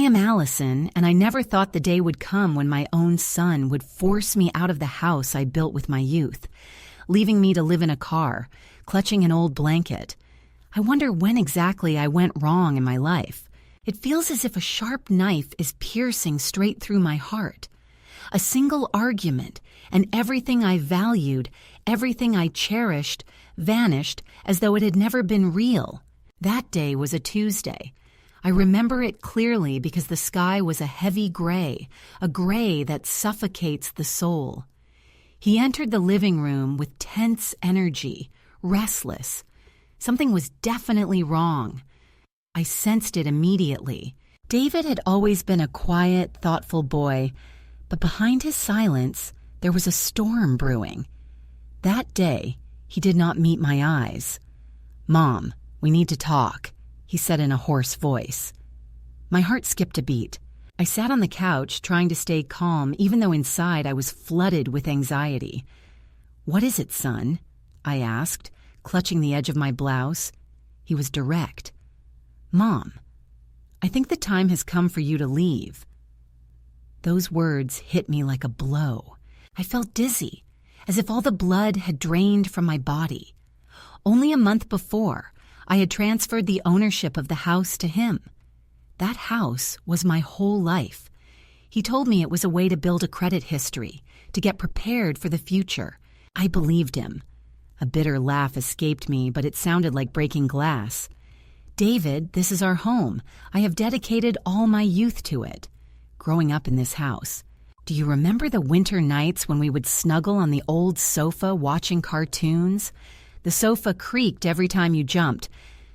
am Allison, and I never thought the day would come when my own son would force me out of the house I built with my youth, leaving me to live in a car, clutching an old blanket. I wonder when exactly I went wrong in my life. It feels as if a sharp knife is piercing straight through my heart. A single argument, and everything I valued, everything I cherished, vanished as though it had never been real. That day was a Tuesday. I remember it clearly because the sky was a heavy gray, a gray that suffocates the soul. He entered the living room with tense energy, restless. Something was definitely wrong. I sensed it immediately. David had always been a quiet, thoughtful boy, but behind his silence, there was a storm brewing. That day, he did not meet my eyes. "Mom, we need to talk," he said in a hoarse voice. My heart skipped a beat. I sat on the couch trying to stay calm, even though inside I was flooded with anxiety. "What is it, son?" I asked, clutching the edge of my blouse. He was direct. "Mom, I think the time has come for you to leave." Those words hit me like a blow. I felt dizzy, as if all the blood had drained from my body. Only a month before, I had transferred the ownership of the house to him. That house was my whole life. He told me it was a way to build a credit history, to get prepared for the future. I believed him. A bitter laugh escaped me, but it sounded like breaking glass. "David, this is our home. I have dedicated all my youth to it. Growing up in this house. Do you remember the winter nights when we would snuggle on the old sofa watching cartoons? The sofa creaked every time you jumped,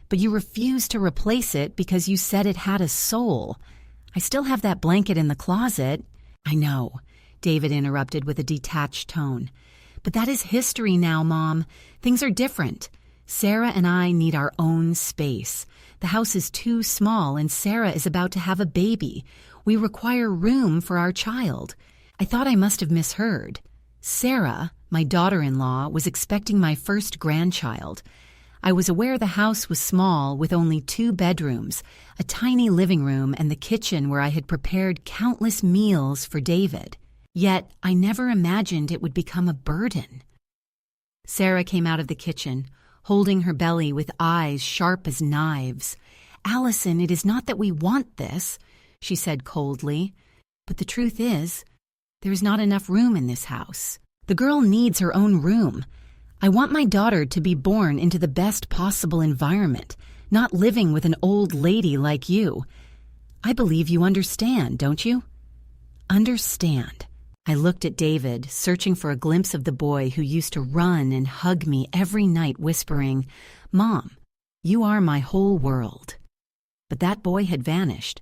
but you refused to replace it because you said it had a soul. I still have that blanket in the closet." "I know," David interrupted with a detached tone. "But that is history now, Mom. Things are different. Sarah and I need our own space. The house is too small, and Sarah is about to have a baby. We require room for our child." I thought I must have misheard. Sarah, my daughter-in-law, was expecting my first grandchild. I was aware the house was small, with only 2 bedrooms, a tiny living room, and the kitchen where I had prepared countless meals for David. Yet I never imagined it would become a burden. Sarah came out of the kitchen, holding her belly with eyes sharp as knives. "Allison, it is not that we want this," she said coldly. "But the truth is, there is not enough room in this house. The girl needs her own room. I want my daughter to be born into the best possible environment, not living with an old lady like you. I believe you understand, don't you?" Understand. I looked at David, searching for a glimpse of the boy who used to run and hug me every night, whispering, "Mom, you are my whole world." But that boy had vanished.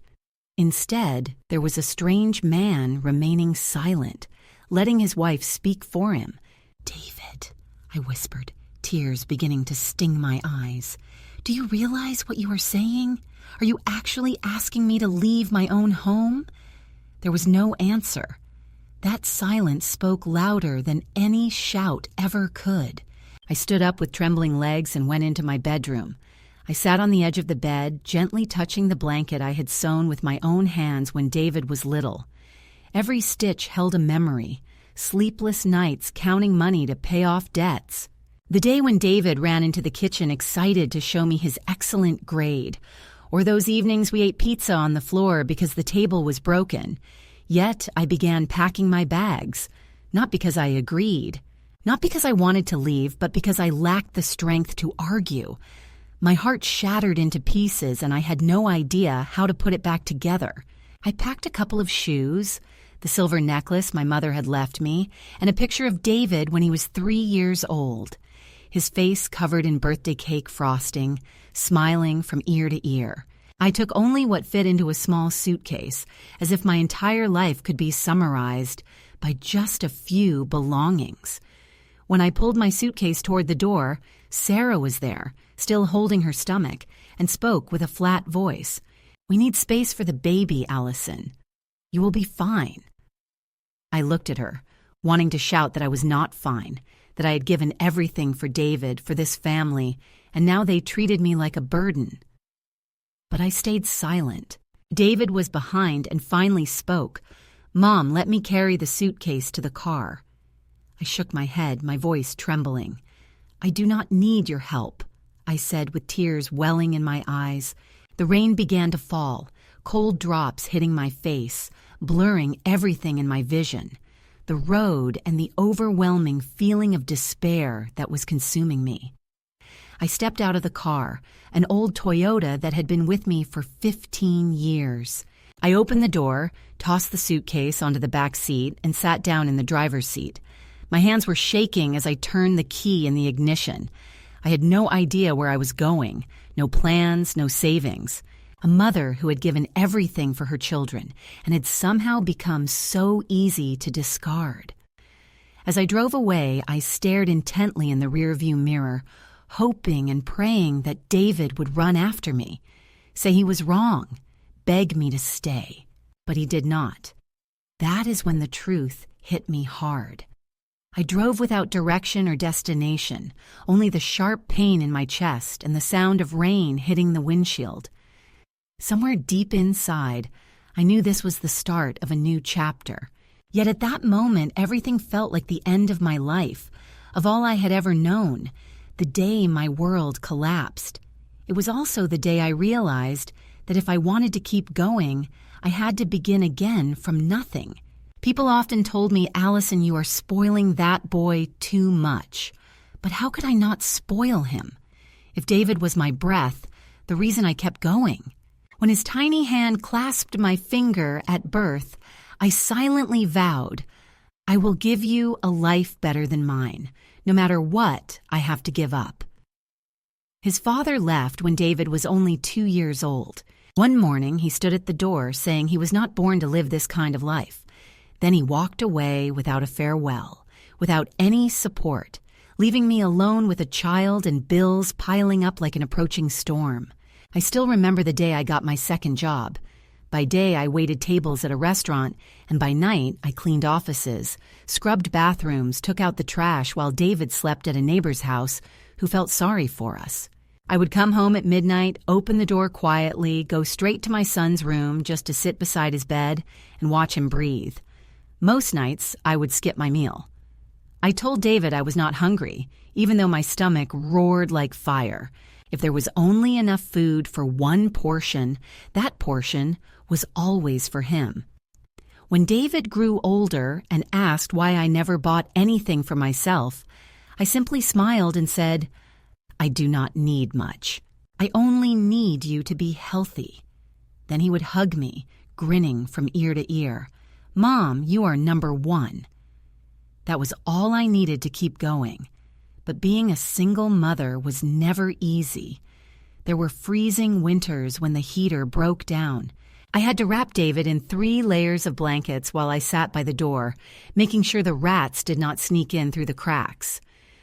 Instead, there was a strange man remaining silent, letting his wife speak for him. "David," I whispered, tears beginning to sting my eyes. "Do you realize what you are saying? Are you actually asking me to leave my own home?" There was no answer. That silence spoke louder than any shout ever could. I stood up with trembling legs and went into my bedroom. I sat on the edge of the bed, gently touching the blanket I had sewn with my own hands when David was little. Every stitch held a memory, sleepless nights counting money to pay off debts. The day when David ran into the kitchen excited to show me his excellent grade, or those evenings we ate pizza on the floor because the table was broken. Yet I began packing my bags, not because I agreed, not because I wanted to leave, but because I lacked the strength to argue. My heart shattered into pieces, and I had no idea how to put it back together. I packed a couple of shoes, the silver necklace my mother had left me, and a picture of David when he was 3 years old, his face covered in birthday cake frosting, smiling from ear to ear. I took only what fit into a small suitcase, as if my entire life could be summarized by just a few belongings. When I pulled my suitcase toward the door, Sarah was there, still holding her stomach, and spoke with a flat voice. "We need space for the baby, Allison. You will be fine." I looked at her, wanting to shout that I was not fine, that I had given everything for David, for this family, and now they treated me like a burden. But I stayed silent. David was behind and finally spoke. "Mom, let me carry the suitcase to the car." I shook my head, my voice trembling. "I do not need your help," I said with tears welling in my eyes. The rain began to fall, cold drops hitting my face, blurring everything in my vision. The road and the overwhelming feeling of despair that was consuming me. I stepped out of the car, an old Toyota that had been with me for 15 years. I opened the door, tossed the suitcase onto the back seat, and sat down in the driver's seat. My hands were shaking as I turned the key in the ignition. I had no idea where I was going, no plans, no savings. A mother who had given everything for her children and had somehow become so easy to discard. As I drove away, I stared intently in the rearview mirror, hoping and praying that David would run after me, say he was wrong, beg me to stay. But he did not. That is when the truth hit me hard. I drove without direction or destination, only the sharp pain in my chest and the sound of rain hitting the windshield. Somewhere deep inside, I knew this was the start of a new chapter. Yet at that moment, everything felt like the end of my life, of all I had ever known, the day my world collapsed. It was also the day I realized that if I wanted to keep going, I had to begin again from nothing. People often told me, "Allison, you are spoiling that boy too much." But how could I not spoil him? If David was my breath, the reason I kept going. When his tiny hand clasped my finger at birth, I silently vowed, "I will give you a life better than mine, no matter what I have to give up." His father left when David was only 2 years old. One morning, he stood at the door saying he was not born to live this kind of life. Then he walked away without a farewell, without any support, leaving me alone with a child and bills piling up like an approaching storm. I still remember the day I got my second job. By day, I waited tables at a restaurant, and by night, I cleaned offices, scrubbed bathrooms, took out the trash while David slept at a neighbor's house who felt sorry for us. I would come home at midnight, open the door quietly, go straight to my son's room just to sit beside his bed and watch him breathe. Most nights, I would skip my meal. I told David I was not hungry, even though my stomach roared like fire. If there was only enough food for one portion, that portion was always for him. When David grew older and asked why I never bought anything for myself, I simply smiled and said, "I do not need much. I only need you to be healthy." Then he would hug me, grinning from ear to ear. "Mom, you are number one." That was all I needed to keep going. But being a single mother was never easy. There were freezing winters when the heater broke down. I had to wrap David in 3 layers of blankets while I sat by the door, making sure the rats did not sneak in through the cracks.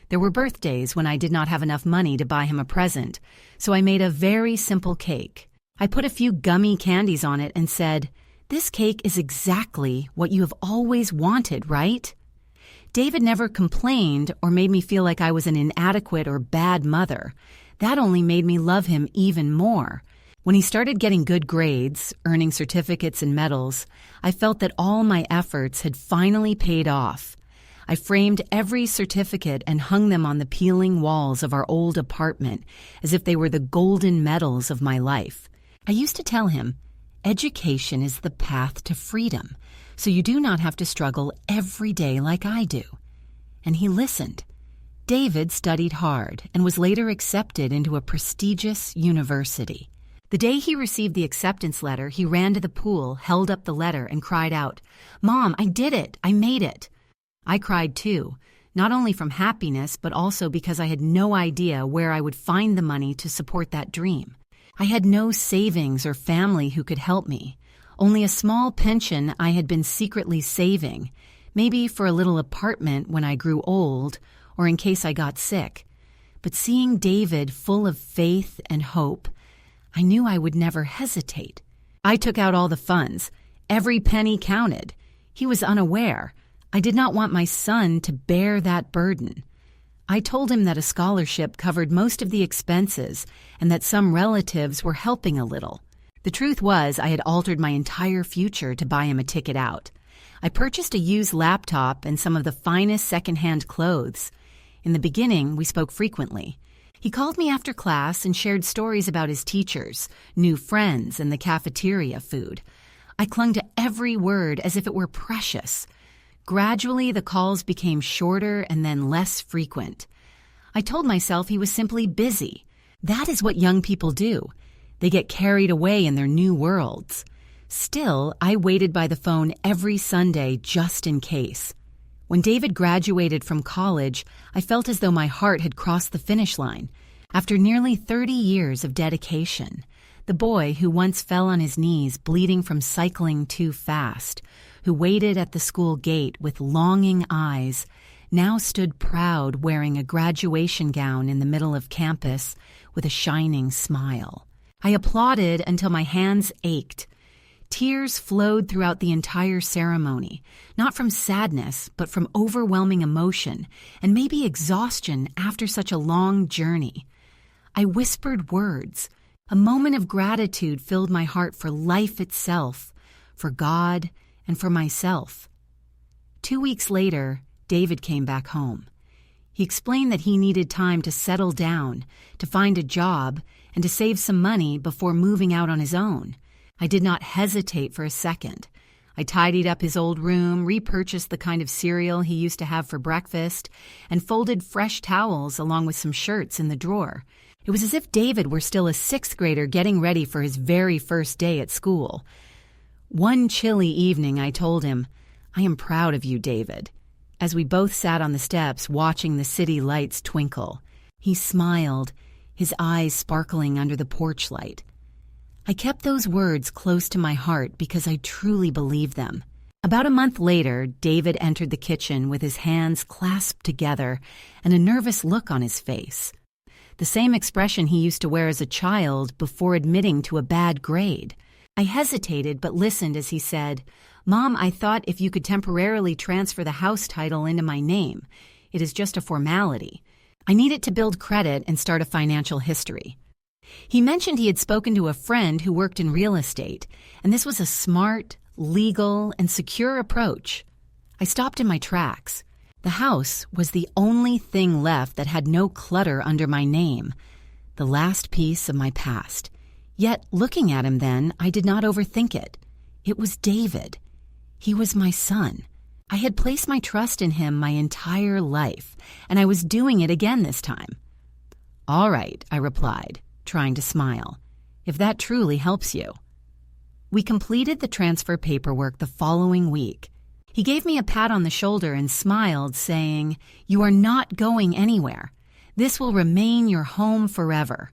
There were birthdays when I did not have enough money to buy him a present, so I made a very simple cake. I put a few gummy candies on it and said, "This cake is exactly what you have always wanted, right?" David never complained or made me feel like I was an inadequate or bad mother. That only made me love him even more. When he started getting good grades, earning certificates and medals, I felt that all my efforts had finally paid off. I framed every certificate and hung them on the peeling walls of our old apartment as if they were the golden medals of my life. I used to tell him, "Education is the path to freedom, so you do not have to struggle every day like I do." And he listened. David studied hard and was later accepted into a prestigious university. The day he received the acceptance letter, he ran to the pool, held up the letter, and cried out, "Mom, I did it! I made it!" I cried too, not only from happiness, but also because I had no idea where I would find the money to support that dream. I had no savings or family who could help me. Only a small pension I had been secretly saving, maybe for a little apartment when I grew old or in case I got sick. But seeing David full of faith and hope, I knew I would never hesitate. I took out all the funds. Every penny counted. He was unaware. I did not want my son to bear that burden. I told him that a scholarship covered most of the expenses and that some relatives were helping a little. The truth was, I had altered my entire future to buy him a ticket out. I purchased a used laptop and some of the finest secondhand clothes. In the beginning, we spoke frequently. He called me after class and shared stories about his teachers, new friends, and the cafeteria food. I clung to every word as if it were precious. Gradually, the calls became shorter and then less frequent. I told myself he was simply busy. That is what young people do. They get carried away in their new worlds. Still, I waited by the phone every Sunday just in case. When David graduated from college, I felt as though my heart had crossed the finish line. After nearly 30 years of dedication, the boy who once fell on his knees bleeding from cycling too fast, who waited at the school gate with longing eyes, now stood proud wearing a graduation gown in the middle of campus with a shining smile. I applauded until my hands ached. Tears flowed throughout the entire ceremony, not from sadness, but from overwhelming emotion and maybe exhaustion after such a long journey. I whispered words. A moment of gratitude filled my heart for life itself, for God, and for myself. 2 weeks later, David came back home. He explained that he needed time to settle down, to find a job, and to save some money before moving out on his own. I did not hesitate for a second. I tidied up his old room, repurchased the kind of cereal he used to have for breakfast, and folded fresh towels along with some shirts in the drawer. It was as if David were still a 6th grader getting ready for his very first day at school. One chilly evening, I told him, "I am proud of you, David," as we both sat on the steps watching the city lights twinkle. He smiled, his eyes sparkling under the porch light. I kept those words close to my heart because I truly believed them. About a month later, David entered the kitchen with his hands clasped together and a nervous look on his face. The same expression he used to wear as a child before admitting to a bad grade. I hesitated but listened as he said, "Mom, I thought if you could temporarily transfer the house title into my name. It is just a formality. I need it to build credit and start a financial history." He mentioned he had spoken to a friend who worked in real estate, and this was a smart, legal, and secure approach. I stopped in my tracks. The house was the only thing left that had no clutter under my name, the last piece of my past. Yet, looking at him then, I did not overthink it. It was David. He was my son. I had placed my trust in him my entire life, and I was doing it again this time. "All right," I replied, trying to smile, "if that truly helps you." We completed the transfer paperwork the following week. He gave me a pat on the shoulder and smiled, saying, "You are not going anywhere. This will remain your home forever."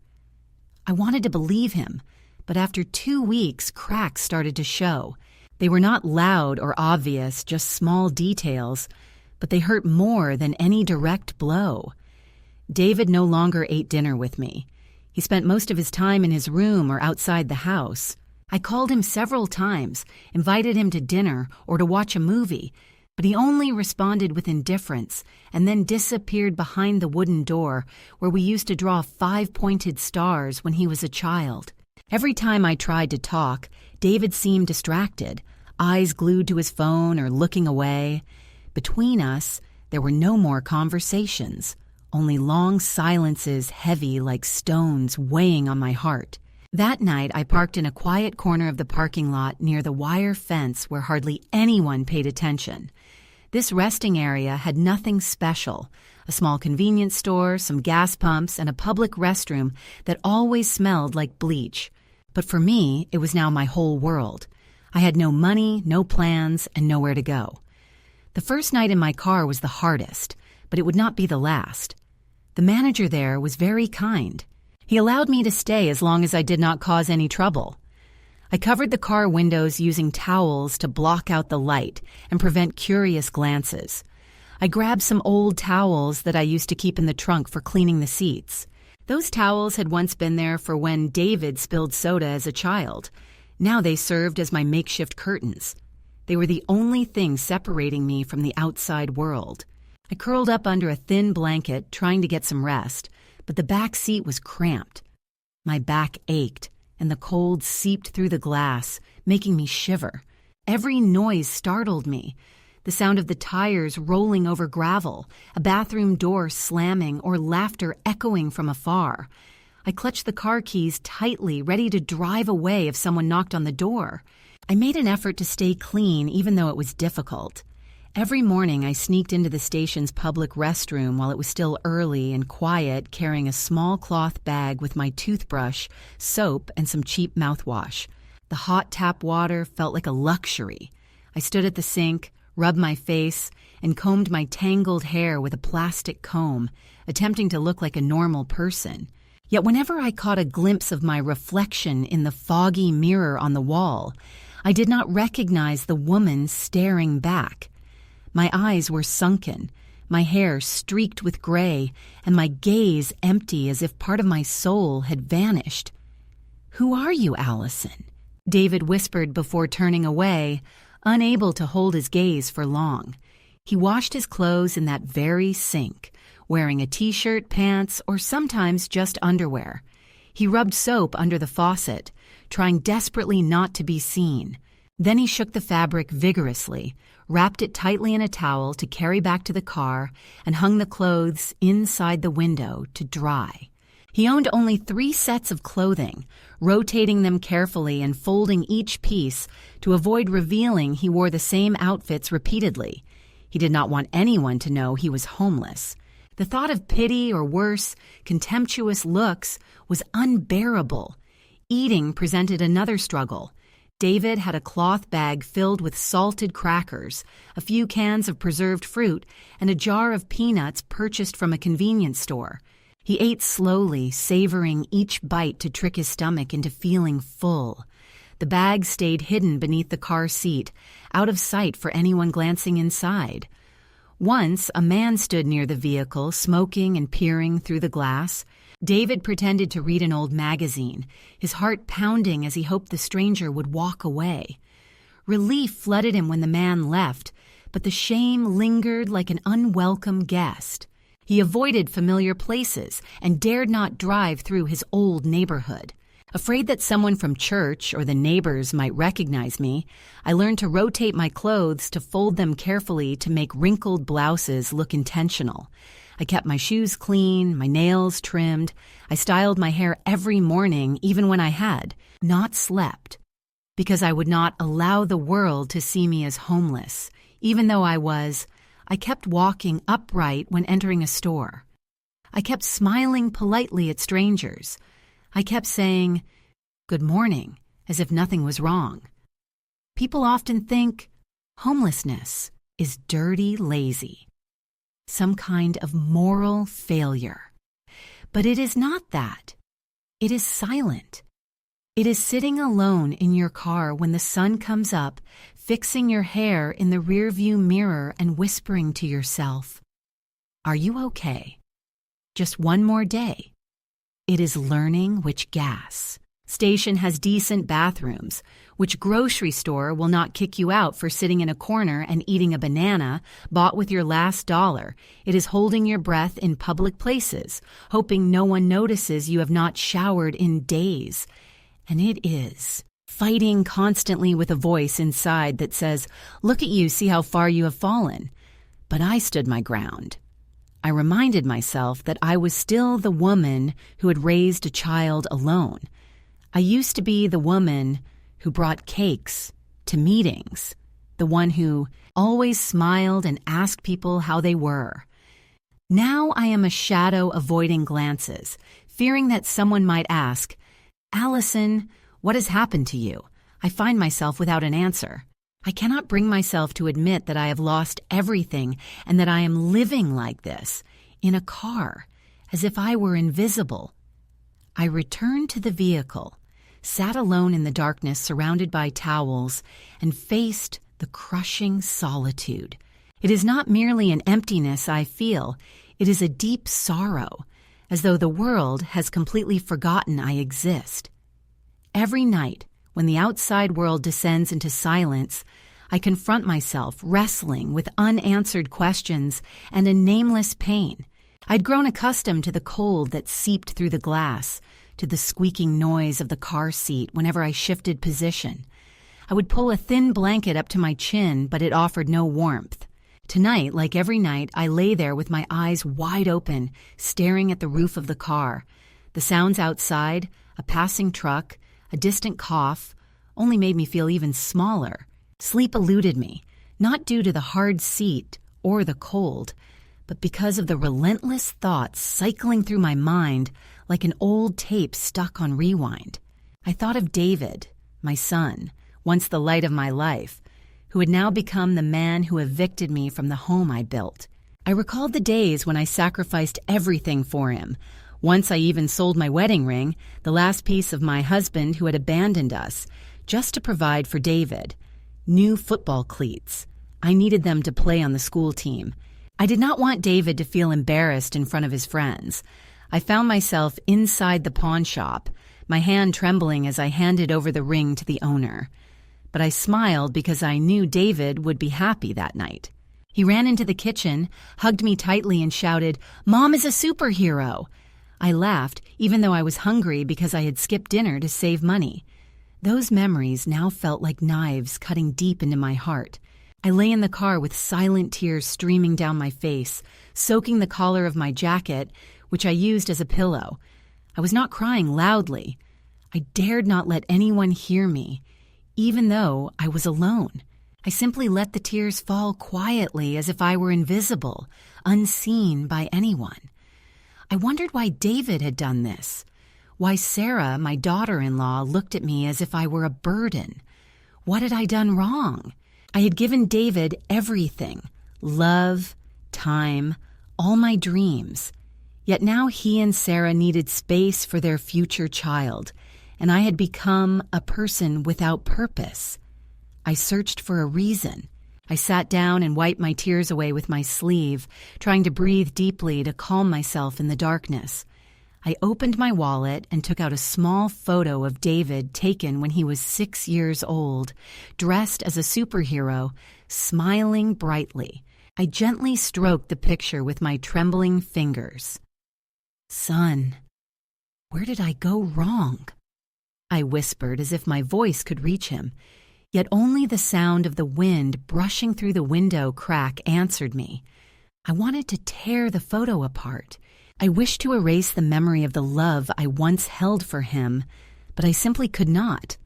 I wanted to believe him, but after 2 weeks, cracks started to show. They were not loud or obvious, just small details, but they hurt more than any direct blow. David no longer ate dinner with me. He spent most of his time in his room or outside the house. I called him several times, invited him to dinner or to watch a movie, but he only responded with indifference and then disappeared behind the wooden door where we used to draw 5-pointed stars when he was a child. Every time I tried to talk, David seemed distracted, eyes glued to his phone or looking away. Between us, there were no more conversations, only long silences heavy like stones weighing on my heart. That night, I parked in a quiet corner of the parking lot near the wire fence where hardly anyone paid attention. This resting area had nothing special, a small convenience store, some gas pumps, and a public restroom that always smelled like bleach. But for me, it was now my whole world. I had no money, no plans, and nowhere to go. The first night in my car was the hardest, but it would not be the last. The manager there was very kind. He allowed me to stay as long as I did not cause any trouble. I covered the car windows using towels to block out the light and prevent curious glances. I grabbed some old towels that I used to keep in the trunk for cleaning the seats. Those towels had once been there for when David spilled soda as a child. Now they served as my makeshift curtains. They were the only thing separating me from the outside world. I curled up under a thin blanket, trying to get some rest, but the back seat was cramped. My back ached, and the cold seeped through the glass, making me shiver. Every noise startled me. The sound of the tires rolling over gravel, a bathroom door slamming, or laughter echoing from afar. I clutched the car keys tightly, ready to drive away if someone knocked on the door. I made an effort to stay clean, even though it was difficult. Every morning, I sneaked into the station's public restroom while it was still early and quiet, carrying a small cloth bag with my toothbrush, soap, and some cheap mouthwash. The hot tap water felt like a luxury. I stood at the sink, rubbed my face, and combed my tangled hair with a plastic comb, attempting to look like a normal person. Yet whenever I caught a glimpse of my reflection in the foggy mirror on the wall, I did not recognize the woman staring back. My eyes were sunken, my hair streaked with gray, and my gaze empty as if part of my soul had vanished. "Who are you, Allison?" David whispered before turning away, unable to hold his gaze for long. He washed his clothes in that very sink, wearing a t-shirt, pants, or sometimes just underwear. He rubbed soap under the faucet, trying desperately not to be seen. Then he shook the fabric vigorously, wrapped it tightly in a towel to carry back to the car, and hung the clothes inside the window to dry. He owned only 3 sets of clothing, rotating them carefully and folding each piece to avoid revealing he wore the same outfits repeatedly. He did not want anyone to know he was homeless. The thought of pity or worse, contemptuous looks was unbearable. Eating presented another struggle. David had a cloth bag filled with salted crackers, a few cans of preserved fruit, and a jar of peanuts purchased from a convenience store. He ate slowly, savoring each bite to trick his stomach into feeling full. The bag stayed hidden beneath the car seat, out of sight for anyone glancing inside. Once, a man stood near the vehicle, smoking and peering through the glass. David pretended to read an old magazine, his heart pounding as he hoped the stranger would walk away. Relief flooded him when the man left, but the shame lingered like an unwelcome guest. He avoided familiar places and dared not drive through his old neighborhood. Afraid that someone from church or the neighbors might recognize me, I learned to rotate my clothes to fold them carefully to make wrinkled blouses look intentional. I kept my shoes clean, my nails trimmed. I styled my hair every morning, even when I had not slept, because I would not allow the world to see me as homeless, even though I kept walking upright when entering a store. I kept smiling politely at strangers. I kept saying, "Good morning," as if nothing was wrong. People often think homelessness is dirty lazy, some kind of moral failure. But it is not that. It is silent. It is sitting alone in your car when the sun comes up, fixing your hair in the rearview mirror and whispering to yourself, "Are you okay? Just one more day." It is learning which gas station has decent bathrooms, which grocery store will not kick you out for sitting in a corner and eating a banana bought with your last dollar. It is holding your breath in public places, hoping no one notices you have not showered in days. And it is fighting constantly with a voice inside that says, "Look at you, see how far you have fallen." But I stood my ground. I reminded myself that I was still the woman who had raised a child alone. I used to be the woman who brought cakes to meetings, the one who always smiled and asked people how they were. Now I am a shadow avoiding glances, fearing that someone might ask, "Allison, what has happened to you?" I find myself without an answer. I cannot bring myself to admit that I have lost everything and that I am living like this, in a car, as if I were invisible. I returned to the vehicle, sat alone in the darkness surrounded by towels, and faced the crushing solitude. It is not merely an emptiness I feel, it is a deep sorrow, as though the world has completely forgotten I exist. Every night, when the outside world descends into silence, I confront myself wrestling with unanswered questions and a nameless pain. I'd grown accustomed to the cold that seeped through the glass, to the squeaking noise of the car seat whenever I shifted position. I would pull a thin blanket up to my chin, but it offered no warmth. Tonight, like every night, I lay there with my eyes wide open, staring at the roof of the car. The sounds outside, a passing truck, a distant cough, only made me feel even smaller. Sleep eluded me, not due to the hard seat or the cold, but because of the relentless thoughts cycling through my mind like an old tape stuck on rewind. I thought of David, my son, once the light of my life, who had now become the man who evicted me from the home I built. I recalled the days when I sacrificed everything for him. Once I even sold my wedding ring, the last piece of my husband who had abandoned us, just to provide for David. New football cleats. I needed them to play on the school team. I did not want David to feel embarrassed in front of his friends. I found myself inside the pawn shop, my hand trembling as I handed over the ring to the owner. But I smiled because I knew David would be happy that night. He ran into the kitchen, hugged me tightly, and shouted, "Mom is a superhero!" I laughed, even though I was hungry because I had skipped dinner to save money. Those memories now felt like knives cutting deep into my heart. I lay in the car with silent tears streaming down my face, soaking the collar of my jacket, which I used as a pillow. I was not crying loudly. I dared not let anyone hear me, even though I was alone. I simply let the tears fall quietly as if I were invisible, unseen by anyone. I wondered why David had done this, why Sarah, my daughter-in-law, looked at me as if I were a burden. What had I done wrong? I had given David everything, love, time, all my dreams. Yet now he and Sarah needed space for their future child, and I had become a person without purpose. I searched for a reason. I sat down and wiped my tears away with my sleeve, trying to breathe deeply to calm myself in the darkness. I opened my wallet and took out a small photo of David taken when he was 6 years old, dressed as a superhero, smiling brightly. I gently stroked the picture with my trembling fingers. "Son, where did I go wrong?" I whispered as if my voice could reach him, yet only the sound of the wind brushing through the window crack answered me. I wanted to tear the photo apart. I wished to erase the memory of the love I once held for him, but I simply could not.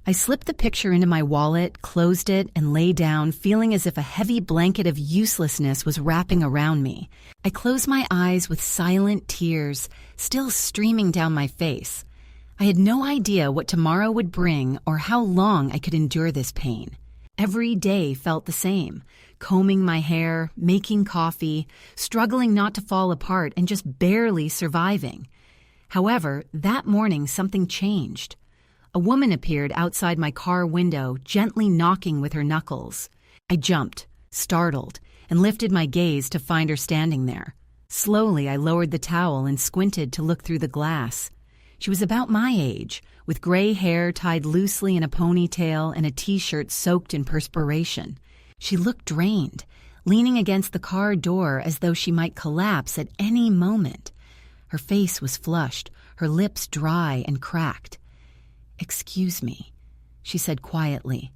I slipped the picture into my wallet, closed it, and lay down, feeling as if a heavy blanket of uselessness was wrapping around me. I closed my eyes with silent tears still streaming down my face. I had no idea what tomorrow would bring or how long I could endure this pain. Every day felt the same, combing my hair, making coffee, struggling not to fall apart, and just barely surviving. However, that morning something changed. A woman appeared outside my car window, gently knocking with her knuckles. I jumped, startled, and lifted my gaze to find her standing there. Slowly, I lowered the towel and squinted to look through the glass. She was about my age, with gray hair tied loosely in a ponytail and a t-shirt soaked in perspiration. She looked drained, leaning against the car door as though she might collapse at any moment. Her face was flushed, her lips dry and cracked. "Excuse me," she said quietly.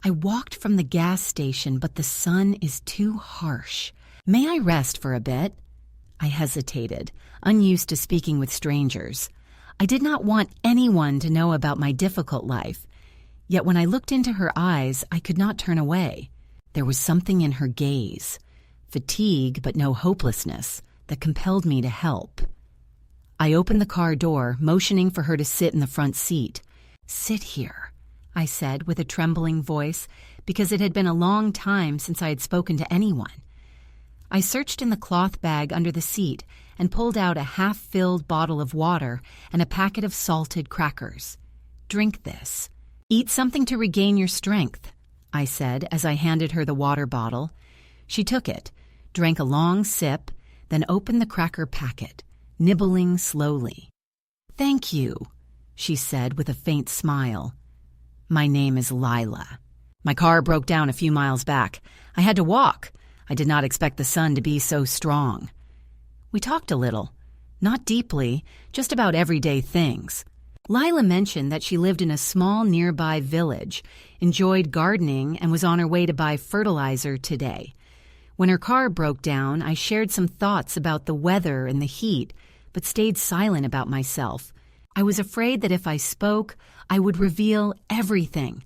"I walked from the gas station, but the sun is too harsh. May I rest for a bit?" I hesitated, unused to speaking with strangers. I did not want anyone to know about my difficult life. Yet when I looked into her eyes, I could not turn away. There was something in her gaze, fatigue but no hopelessness, that compelled me to help. I opened the car door, motioning for her to sit in the front seat. "Sit here," I said with a trembling voice, because it had been a long time since I had spoken to anyone. I searched in the cloth bag under the seat and pulled out a half-filled bottle of water and a packet of salted crackers. "Drink this. Eat something to regain your strength," I said as I handed her the water bottle. She took it, drank a long sip, then opened the cracker packet, nibbling slowly. "Thank you," she said with a faint smile. "My name is Lila. My car broke down a few miles back. I had to walk. I did not expect the sun to be so strong." We talked a little. Not deeply, just about everyday things. Lila mentioned that she lived in a small nearby village, enjoyed gardening, and was on her way to buy fertilizer today. When her car broke down, I shared some thoughts about the weather and the heat, but stayed silent about myself. I was afraid that if I spoke, I would reveal everything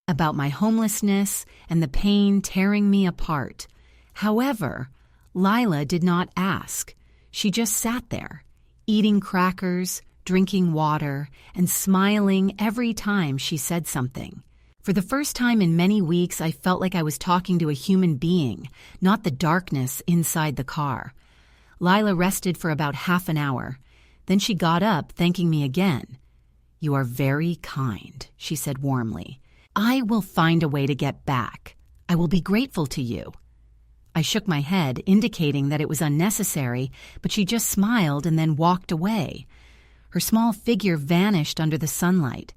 about my homelessness and the pain tearing me apart. However, Lila did not ask. She just sat there, eating crackers, drinking water, and smiling every time she said something. For the first time in many weeks, I felt like I was talking to a human being, not the darkness inside the car. Lila rested for about half an hour. Then she got up, thanking me again. "You are very kind," she said warmly. "I will find a way to get back. I will be grateful to you." I shook my head, indicating that it was unnecessary, but she just smiled and then walked away. Her small figure vanished under the sunlight.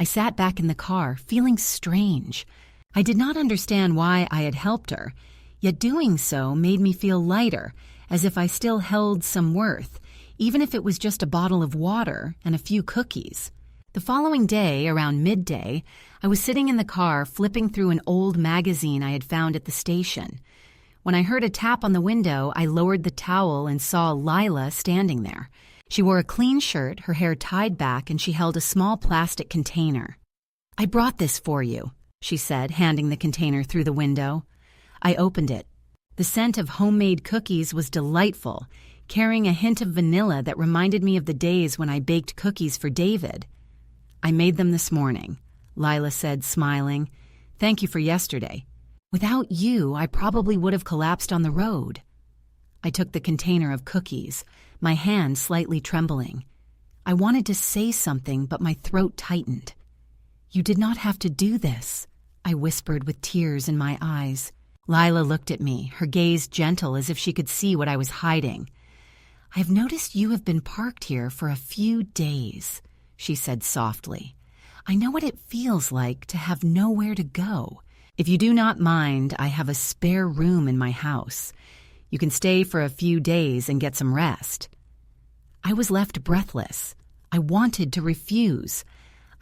I sat back in the car, feeling strange. I did not understand why I had helped her, yet doing so made me feel lighter, as if I still held some worth, even if it was just a bottle of water and a few cookies. The following day, around midday, I was sitting in the car flipping through an old magazine I had found at the station. When I heard a tap on the window, I lowered the towel and saw Lila standing there. She wore a clean shirt, her hair tied back, and she held a small plastic container. "I brought this for you," she said, handing the container through the window. I opened it. The scent of homemade cookies was delightful, carrying a hint of vanilla that reminded me of the days when I baked cookies for David. "I made them this morning," Lila said, smiling. "Thank you for yesterday. Without you, I probably would have collapsed on the road." I took the container of cookies, my hand slightly trembling. I wanted to say something, but my throat tightened. "You did not have to do this," I whispered with tears in my eyes. Lila looked at me, her gaze gentle as if she could see what I was hiding. "I've noticed you have been parked here for a few days," she said softly. "I know what it feels like to have nowhere to go. If you do not mind, I have a spare room in my house. You can stay for a few days and get some rest." I was left breathless. I wanted to refuse.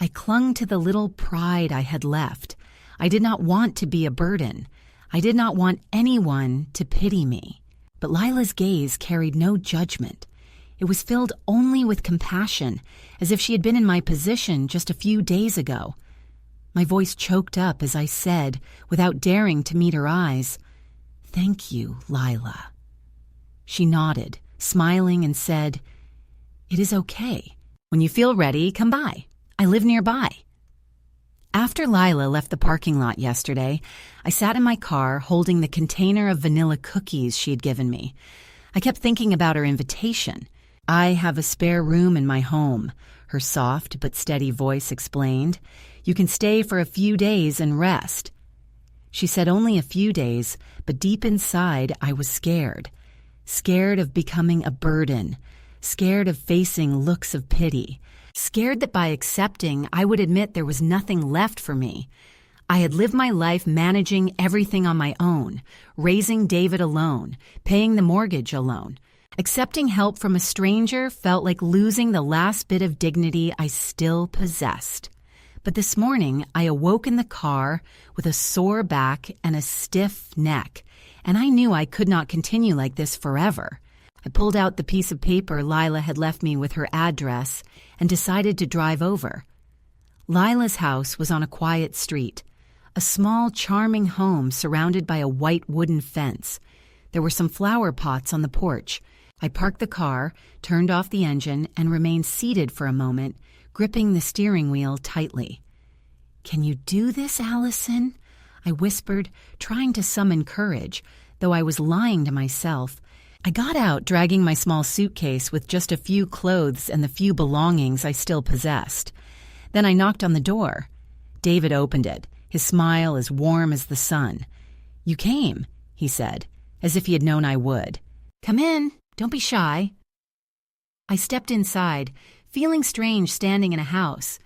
I clung to the little pride I had left. I did not want to be a burden. I did not want anyone to pity me. But Lila's gaze carried no judgment. It was filled only with compassion, as if she had been in my position just a few days ago. My voice choked up as I said, without daring to meet her eyes, "Thank you, Lila." She nodded, smiling, and said, "It is okay. When you feel ready, come by. I live nearby." After Lila left the parking lot yesterday, I sat in my car holding the container of vanilla cookies she had given me. I kept thinking about her invitation. "I have a spare room in my home," her soft but steady voice explained. "You can stay for a few days and rest." She said only a few days, but deep inside I was scared. Scared of becoming a burden. Scared of facing looks of pity. Scared that by accepting, I would admit there was nothing left for me. I had lived my life managing everything on my own, raising David alone, paying the mortgage alone. Accepting help from a stranger felt like losing the last bit of dignity I still possessed. But this morning, I awoke in the car with a sore back and a stiff neck, and I knew I could not continue like this forever. I pulled out the piece of paper Lila had left me with her address and decided to drive over. Lila's house was on a quiet street, a small, charming home surrounded by a white wooden fence. There were some flower pots on the porch. I parked the car, turned off the engine, and remained seated for a moment, gripping the steering wheel tightly. "Can you do this, Allison?" I whispered, trying to summon courage, though I was lying to myself. I got out, dragging my small suitcase with just a few clothes and the few belongings I still possessed. Then I knocked on the door. David opened it, his smile as warm as the sun. "You came," he said, as if he had known I would. "Come in. Don't be shy." I stepped inside, feeling strange standing in a house.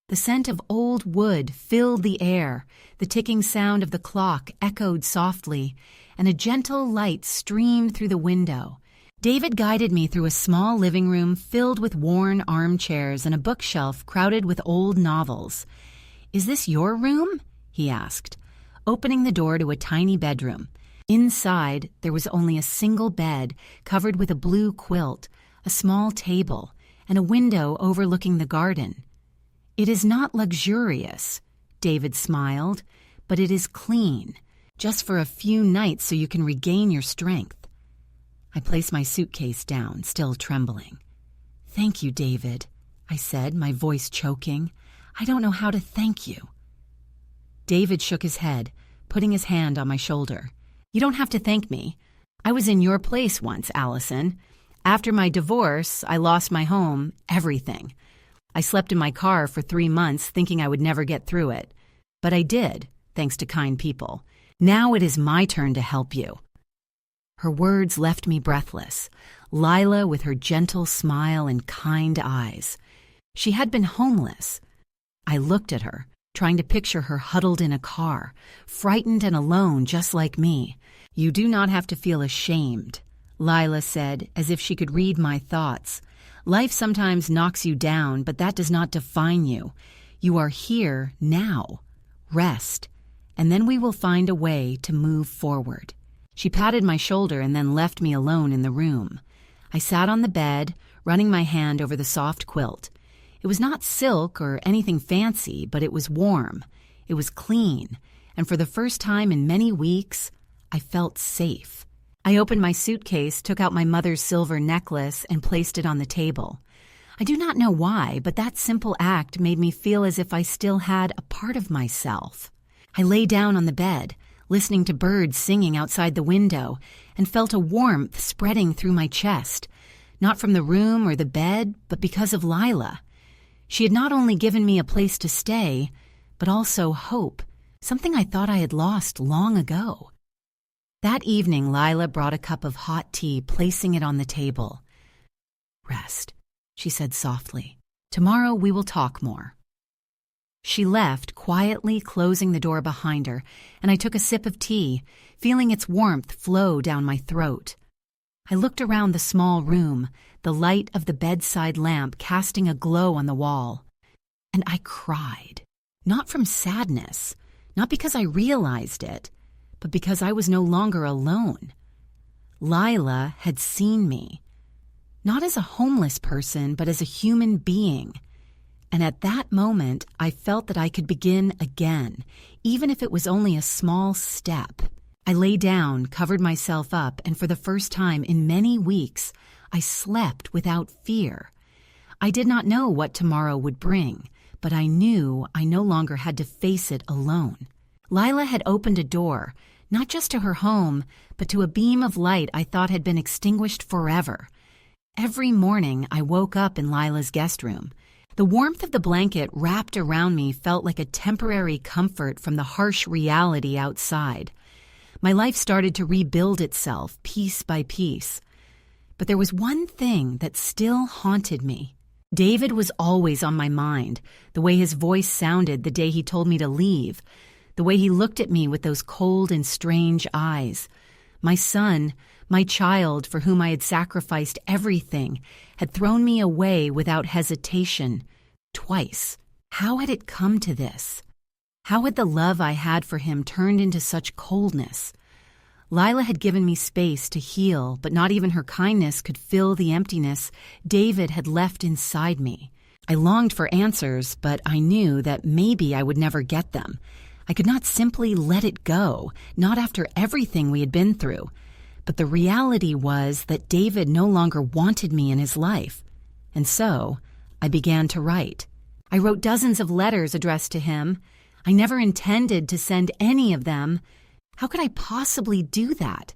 The scent of old wood filled the air, the ticking sound of the clock echoed softly, and a gentle light streamed through the window. David guided me through a small living room filled with worn armchairs and a bookshelf crowded with old novels. "Is this your room?" he asked, opening the door to a tiny bedroom. Inside, there was only a single bed covered with a blue quilt, a small table, and a window overlooking the garden. "It is not luxurious," David smiled, "but it is clean, just for a few nights so you can regain your strength." I placed my suitcase down, still trembling. "Thank you, David," I said, my voice choking. "I don't know how to thank you." David shook his head, putting his hand on my shoulder. "You don't have to thank me. I was in your place once, Allison. After my divorce, I lost my home, everything. I slept in my car for 3 months thinking I would never get through it. But I did, thanks to kind people. Now it is my turn to help you." Her words left me breathless. Lila with her gentle smile and kind eyes. She had been homeless. I looked at her, trying to picture her huddled in a car, frightened and alone just like me. "You do not have to feel ashamed," Lila said, as if she could read my thoughts. "Life sometimes knocks you down, but that does not define you. You are here now. Rest, and then we will find a way to move forward." She patted my shoulder and then left me alone in the room. I sat on the bed, running my hand over the soft quilt. It was not silk or anything fancy, but it was warm. It was clean, and for the first time in many weeks, I felt safe. I opened my suitcase, took out my mother's silver necklace, and placed it on the table. I do not know why, but that simple act made me feel as if I still had a part of myself. I lay down on the bed, listening to birds singing outside the window, and felt a warmth spreading through my chest, not from the room or the bed, but because of Lila. She had not only given me a place to stay, but also hope, something I thought I had lost long ago. That evening, Lila brought a cup of hot tea, placing it on the table. "Rest," she said softly. "Tomorrow we will talk more." She left, quietly closing the door behind her, and I took a sip of tea, feeling its warmth flow down my throat. I looked around the small room, the light of the bedside lamp casting a glow on the wall, and I cried. Not from sadness, not because I realized it, but because I was no longer alone. Lila had seen me, not as a homeless person, but as a human being. And at that moment, I felt that I could begin again, even if it was only a small step. I lay down, covered myself up, and for the first time in many weeks, I slept without fear. I did not know what tomorrow would bring, but I knew I no longer had to face it alone. Lila had opened a door, not just to her home, but to a beam of light I thought had been extinguished forever. Every morning, I woke up in Lila's guest room. The warmth of the blanket wrapped around me felt like a temporary comfort from the harsh reality outside. My life started to rebuild itself piece by piece. But there was one thing that still haunted me. David was always on my mind, the way his voice sounded the day he told me to leave, the way he looked at me with those cold and strange eyes. My son, my child for whom I had sacrificed everything, had thrown me away without hesitation, twice. How had it come to this? How had the love I had for him turned into such coldness? Lila had given me space to heal, but not even her kindness could fill the emptiness David had left inside me. I longed for answers, but I knew that maybe I would never get them. I could not simply let it go, not after everything we had been through. But the reality was that David no longer wanted me in his life. And so, I began to write. I wrote dozens of letters addressed to him. I never intended to send any of them. How could I possibly do that?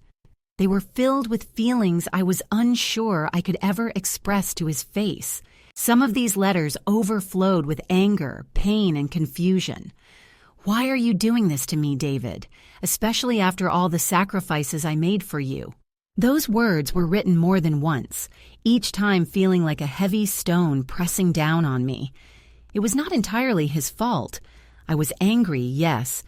They were filled with feelings I was unsure I could ever express to his face. Some of these letters overflowed with anger, pain, and confusion. "Why are you doing this to me, David? Especially after all the sacrifices I made for you." Those words were written more than once, each time feeling like a heavy stone pressing down on me. It was not entirely his fault. I was angry, yes,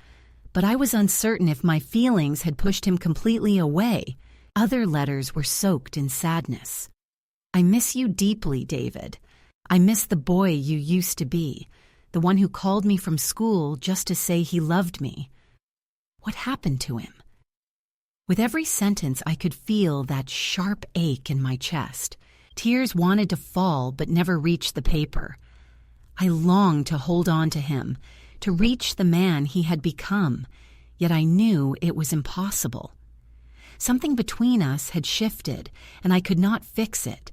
but I was uncertain if my feelings had pushed him completely away. Other letters were soaked in sadness. I miss you deeply, David. I miss the boy you used to be, the one who called me from school just to say he loved me. What happened to him? With every sentence, I could feel that sharp ache in my chest. Tears wanted to fall but never reached the paper. I longed to hold on to him, to reach the man he had become, yet I knew it was impossible. Something between us had shifted, and I could not fix it.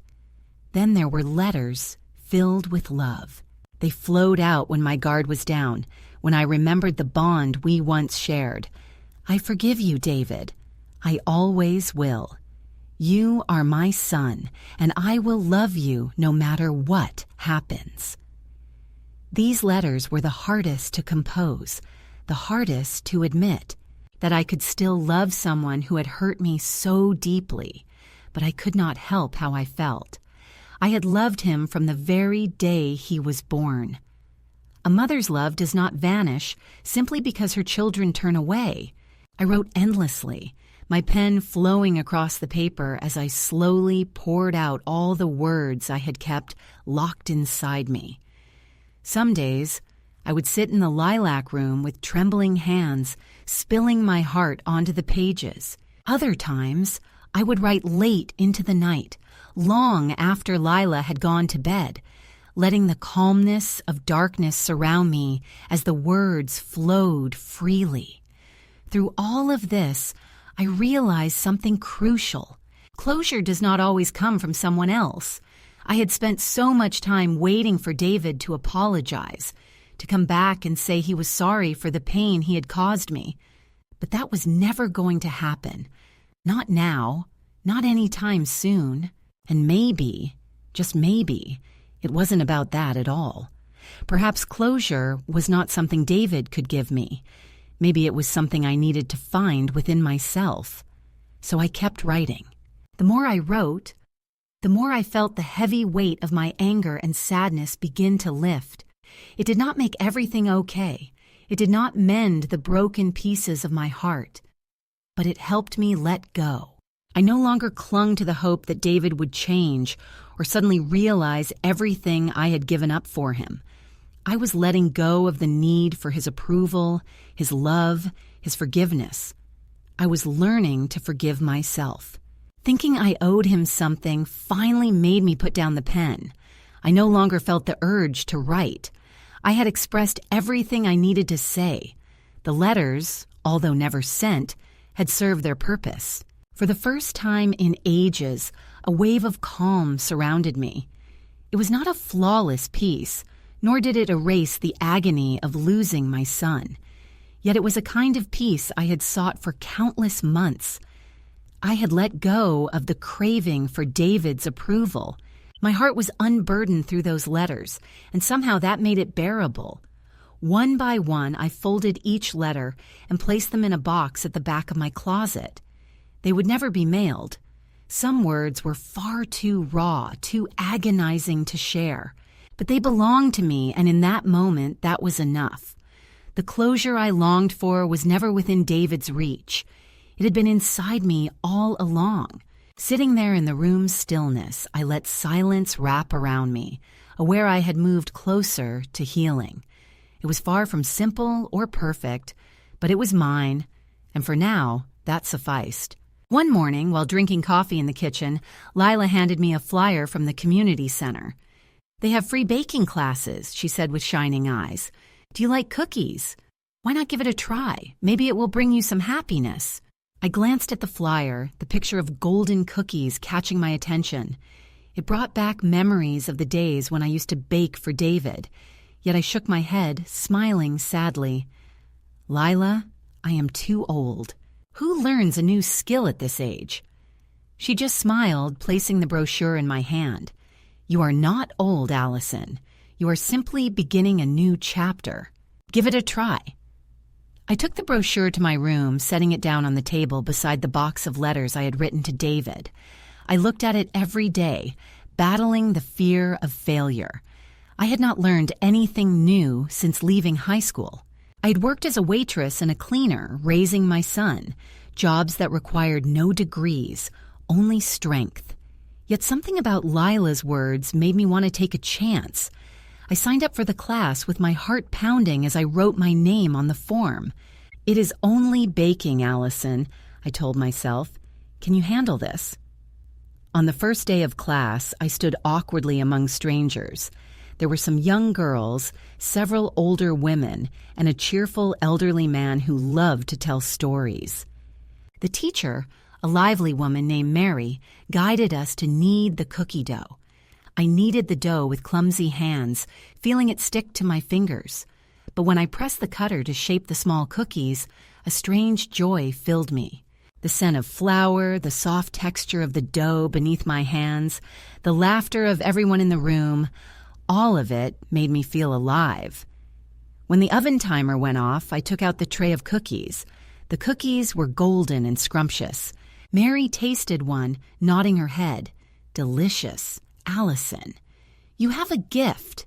Then there were letters filled with love. They flowed out when my guard was down, when I remembered the bond we once shared. I forgive you, David. I always will. You are my son, and I will love you no matter what happens. These letters were the hardest to compose, the hardest to admit, that I could still love someone who had hurt me so deeply, but I could not help how I felt. I had loved him from the very day he was born. A mother's love does not vanish simply because her children turn away. I wrote endlessly, my pen flowing across the paper as I slowly poured out all the words I had kept locked inside me. Some days, I would sit in the lilac room with trembling hands, spilling my heart onto the pages. Other times, I would write late into the night, long after Lila had gone to bed, letting the calmness of darkness surround me as the words flowed freely. Through all of this, I realized something crucial. Closure does not always come from someone else. I had spent so much time waiting for David to apologize, to come back and say he was sorry for the pain he had caused me. But that was never going to happen. Not now, not anytime soon. And maybe, just maybe, it wasn't about that at all. Perhaps closure was not something David could give me. Maybe it was something I needed to find within myself. So I kept writing. The more I wrote, the more I felt the heavy weight of my anger and sadness begin to lift. It did not make everything okay. It did not mend the broken pieces of my heart. But it helped me let go. I no longer clung to the hope that David would change or suddenly realize everything I had given up for him. I was letting go of the need for his approval, his love, his forgiveness. I was learning to forgive myself. Thinking I owed him something finally made me put down the pen. I no longer felt the urge to write. I had expressed everything I needed to say. The letters, although never sent, had served their purpose. For the first time in ages, a wave of calm surrounded me. It was not a flawless peace, nor did it erase the agony of losing my son. Yet it was a kind of peace I had sought for countless months. I had let go of the craving for David's approval. My heart was unburdened through those letters, and somehow that made it bearable. One by one, I folded each letter and placed them in a box at the back of my closet. They would never be mailed. Some words were far too raw, too agonizing to share. But they belonged to me, and in that moment, that was enough. The closure I longed for was never within David's reach. It had been inside me all along. Sitting there in the room's stillness, I let silence wrap around me, aware I had moved closer to healing. It was far from simple or perfect, but it was mine, and for now, that sufficed. One morning, while drinking coffee in the kitchen, Lila handed me a flyer from the community center. "They have free baking classes," she said with shining eyes. "Do you like cookies? Why not give it a try? Maybe it will bring you some happiness." I glanced at the flyer, the picture of golden cookies catching my attention. It brought back memories of the days when I used to bake for David, yet I shook my head, smiling sadly. "Lila, I am too old. Who learns a new skill at this age?" She just smiled, placing the brochure in my hand. "You are not old, Allison. You are simply beginning a new chapter. Give it a try." I took the brochure to my room, setting it down on the table beside the box of letters I had written to David. I looked at it every day, battling the fear of failure. I had not learned anything new since leaving high school. I had worked as a waitress and a cleaner, raising my son, jobs that required no degrees, only strength. Yet something about Lila's words made me want to take a chance. I signed up for the class with my heart pounding as I wrote my name on the form. "It is only baking, Allison," I told myself. "Can you handle this?" On the first day of class, I stood awkwardly among strangers. There were some young girls, several older women, and a cheerful elderly man who loved to tell stories. The teacher, a lively woman named Mary, guided us to knead the cookie dough. I kneaded the dough with clumsy hands, feeling it stick to my fingers. But when I pressed the cutter to shape the small cookies, a strange joy filled me. The scent of flour, the soft texture of the dough beneath my hands, the laughter of everyone in the room, all of it made me feel alive. When the oven timer went off, I took out the tray of cookies. The cookies were golden and scrumptious. Mary tasted one, nodding her head. "Delicious, Allison. You have a gift."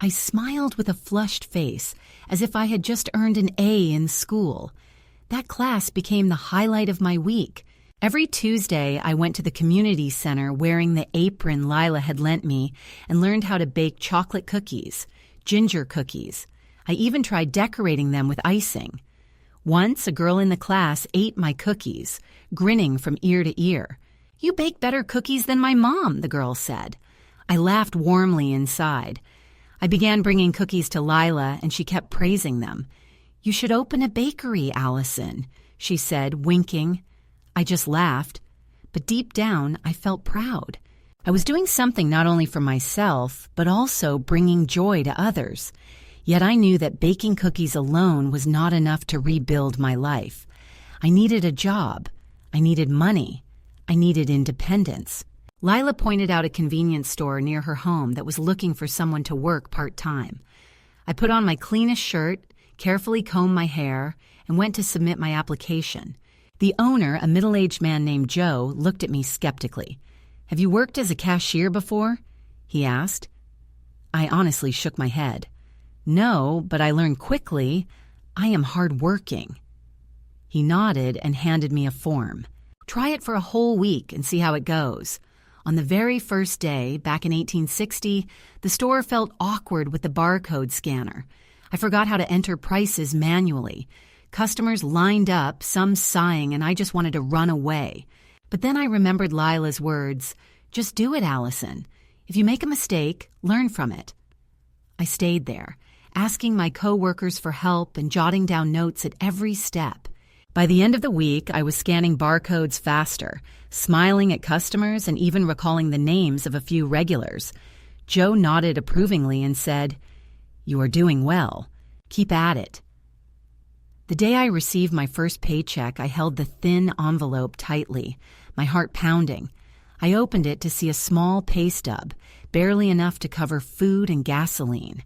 I smiled with a flushed face, as if I had just earned an A in school. That class became the highlight of my week. Every Tuesday, I went to the community center wearing the apron Lila had lent me and learned how to bake chocolate cookies, ginger cookies. I even tried decorating them with icing. Once, a girl in the class ate my cookies, grinning from ear to ear. "You bake better cookies than my mom," the girl said. I laughed warmly inside. I began bringing cookies to Lila, and she kept praising them. "You should open a bakery, Allison," she said, winking. I just laughed, but deep down, I felt proud. I was doing something not only for myself, but also bringing joy to others. Yet I knew that baking cookies alone was not enough to rebuild my life. I needed a job. I needed money. I needed independence. Lila pointed out a convenience store near her home that was looking for someone to work part-time. I put on my cleanest shirt, carefully combed my hair, and went to submit my application. The owner, a middle-aged man named Joe, looked at me skeptically. "Have you worked as a cashier before?" he asked. I honestly shook my head. "No, but I learned quickly. I am hardworking." He nodded and handed me a form. "Try it for a whole week and see how it goes." On the very first day, back in 1860, the store felt awkward with the barcode scanner. I forgot how to enter prices manually. Customers lined up, some sighing, and I just wanted to run away. But then I remembered Lila's words, "Just do it, Allison. If you make a mistake, learn from it." I stayed there, asking my co-workers for help and jotting down notes at every step. By the end of the week, I was scanning barcodes faster, smiling at customers and even recalling the names of a few regulars. Joe nodded approvingly and said, "You are doing well. Keep at it." The day I received my first paycheck, I held the thin envelope tightly, my heart pounding. I opened it to see a small pay stub, barely enough to cover food and gasoline.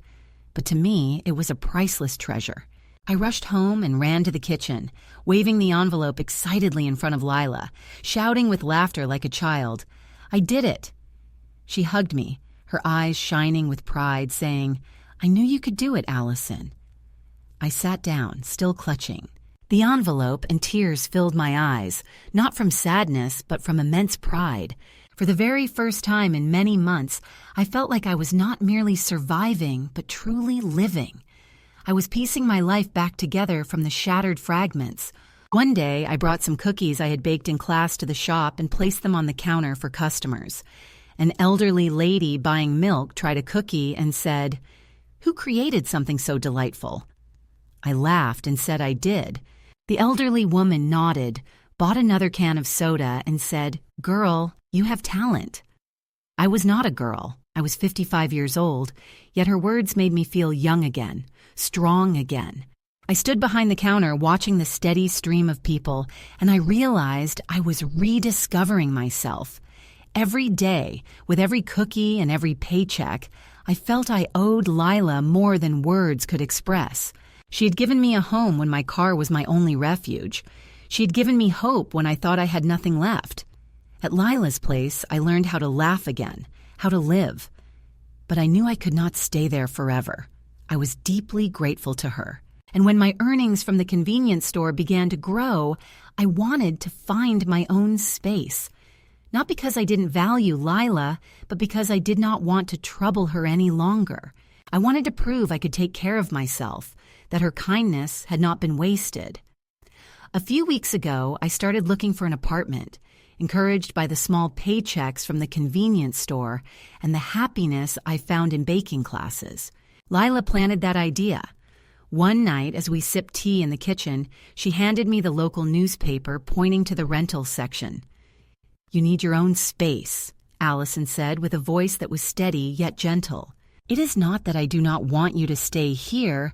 But to me, it was a priceless treasure. I rushed home and ran to the kitchen, waving the envelope excitedly in front of Lila, shouting with laughter like a child, "I did it!" She hugged me, her eyes shining with pride, saying, "I knew you could do it, Allison." I sat down, still clutching. The envelope and tears filled my eyes, not from sadness, but from immense pride. For the very first time in many months, I felt like I was not merely surviving, but truly living. I was piecing my life back together from the shattered fragments. One day, I brought some cookies I had baked in class to the shop and placed them on the counter for customers. An elderly lady buying milk tried a cookie and said, "Who created something so delightful?" I laughed and said I did. The elderly woman nodded, bought another can of soda, and said, "Girl, you have talent." I was not a girl. I was 55 years old, yet her words made me feel young again, strong again. I stood behind the counter watching the steady stream of people, and I realized I was rediscovering myself. Every day, with every cookie and every paycheck, I felt I owed Lila more than words could express. She had given me a home when my car was my only refuge. She had given me hope when I thought I had nothing left. At Lila's place, I learned how to laugh again, how to live. But I knew I could not stay there forever. I was deeply grateful to her. And when my earnings from the convenience store began to grow, I wanted to find my own space. Not because I didn't value Lila, but because I did not want to trouble her any longer. I wanted to prove I could take care of myself, that her kindness had not been wasted. A few weeks ago, I started looking for an apartment, encouraged by the small paychecks from the convenience store and the happiness I found in baking classes. Lila planted that idea. One night, as we sipped tea in the kitchen, she handed me the local newspaper, pointing to the rental section. "You need your own space," Allison said with a voice that was steady yet gentle. "It is not that I do not want you to stay here.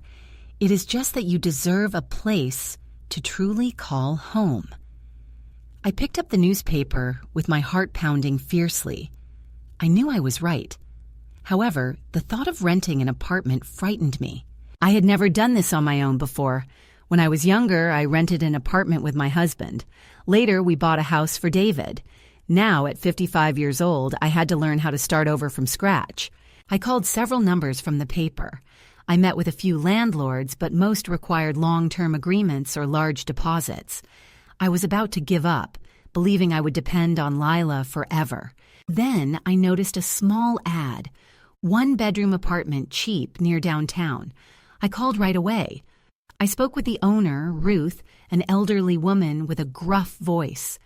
It is just that you deserve a place to truly call home." I picked up the newspaper with my heart pounding fiercely. I knew I was right. However, the thought of renting an apartment frightened me. I had never done this on my own before. When I was younger, I rented an apartment with my husband. Later, we bought a house for David. Now, at 55 years old, I had to learn how to start over from scratch. I called several numbers from the paper. I met with a few landlords, but most required long-term agreements or large deposits. I was about to give up, believing I would depend on Lila forever. Then I noticed a small ad, one-bedroom apartment, cheap, near downtown. I called right away. I spoke with the owner, Ruth, an elderly woman with a gruff voice.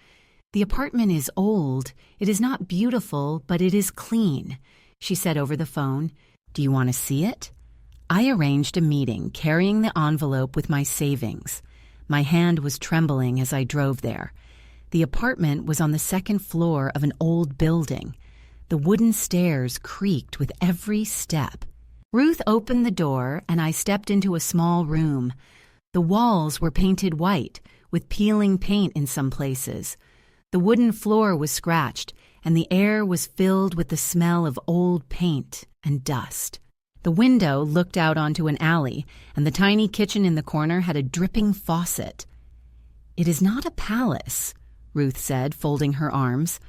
"The apartment is old. It is not beautiful, but it is clean," she said over the phone. "Do you want to see it?" I arranged a meeting, carrying the envelope with my savings. My hand was trembling as I drove there. The apartment was on the second floor of an old building. The wooden stairs creaked with every step. Ruth opened the door, and I stepped into a small room. The walls were painted white, with peeling paint in some places. The wooden floor was scratched, and the air was filled with the smell of old paint and dust. The window looked out onto an alley, and the tiny kitchen in the corner had a dripping faucet. "It is not a palace," Ruth said, folding her arms.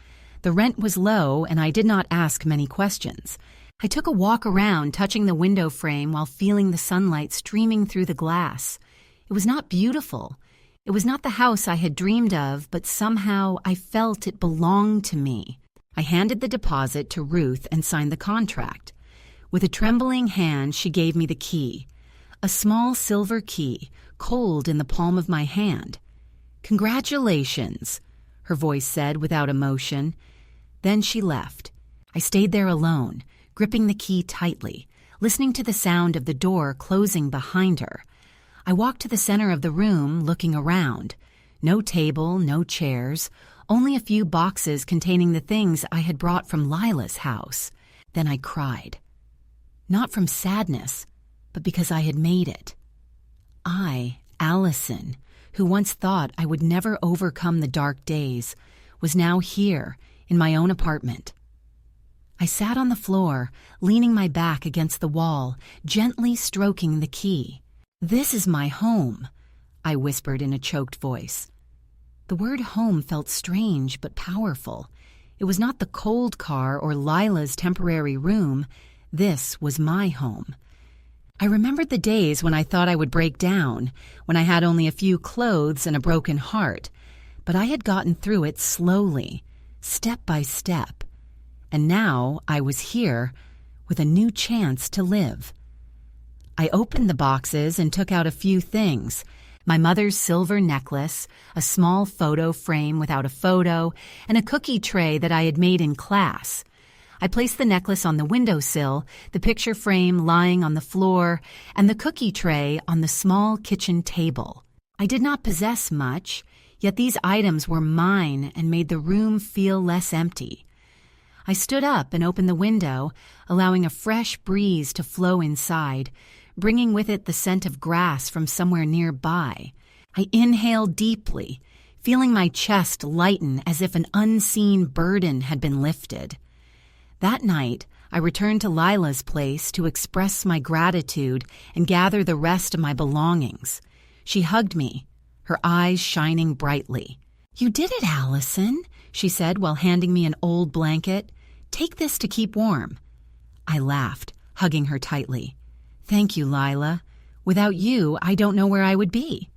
The rent was low, and I did not ask many questions. I took a walk around, touching the window frame while feeling the sunlight streaming through the glass. It was not beautiful. It was not the house I had dreamed of, but somehow I felt it belonged to me. I handed the deposit to Ruth and signed the contract. With a trembling hand, she gave me the key. A small silver key, cold in the palm of my hand. "Congratulations," her voice said without emotion. Then she left. I stayed there alone, gripping the key tightly, listening to the sound of the door closing behind her. I walked to the center of the room, looking around. No table, no chairs, only a few boxes containing the things I had brought from Lila's house. Then I cried. Not from sadness, but because I had made it. I, Allison, who once thought I would never overcome the dark days, was now here in my own apartment. I sat on the floor, leaning my back against the wall, gently stroking the key. "This is my home," I whispered in a choked voice. The word home felt strange but powerful. It was not the cold car or Lila's temporary room. This was my home. I remembered the days when I thought I would break down, when I had only a few clothes and a broken heart. But I had gotten through it slowly, step by step. And now I was here with a new chance to live. I opened the boxes and took out a few things. My mother's silver necklace, a small photo frame without a photo, and a cookie tray that I had made in class. I placed the necklace on the windowsill, the picture frame lying on the floor, and the cookie tray on the small kitchen table. I did not possess much, yet these items were mine and made the room feel less empty. I stood up and opened the window, allowing a fresh breeze to flow inside, bringing with it the scent of grass from somewhere nearby. I inhaled deeply, feeling my chest lighten as if an unseen burden had been lifted. That night, I returned to Lila's place to express my gratitude and gather the rest of my belongings. She hugged me, her eyes shining brightly. "You did it, Allison," she said while handing me an old blanket. "Take this to keep warm." I laughed, hugging her tightly. "Thank you, Lila. Without you, I don't know where I would be."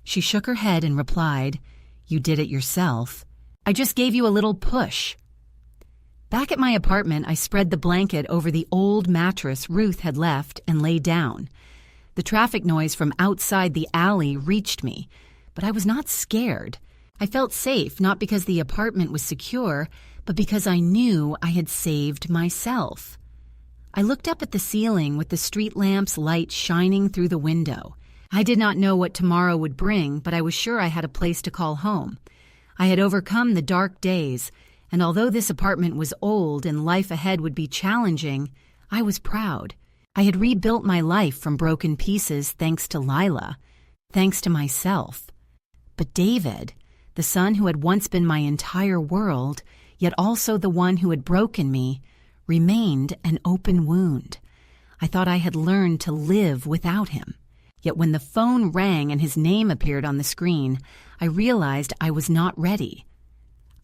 She shook her head and replied, "You did it yourself. I just gave you a little push." Back at my apartment, I spread the blanket over the old mattress Ruth had left and lay down. The traffic noise from outside the alley reached me, but I was not scared. I felt safe, not because the apartment was secure, but because I knew I had saved myself. I looked up at the ceiling with the street lamp's light shining through the window. I did not know what tomorrow would bring, but I was sure I had a place to call home. I had overcome the dark days, and although this apartment was old and life ahead would be challenging, I was proud. I had rebuilt my life from broken pieces thanks to Lila, thanks to myself. But David, the son who had once been my entire world, yet also the one who had broken me, remained an open wound. I thought I had learned to live without him. Yet when the phone rang and his name appeared on the screen, I realized I was not ready.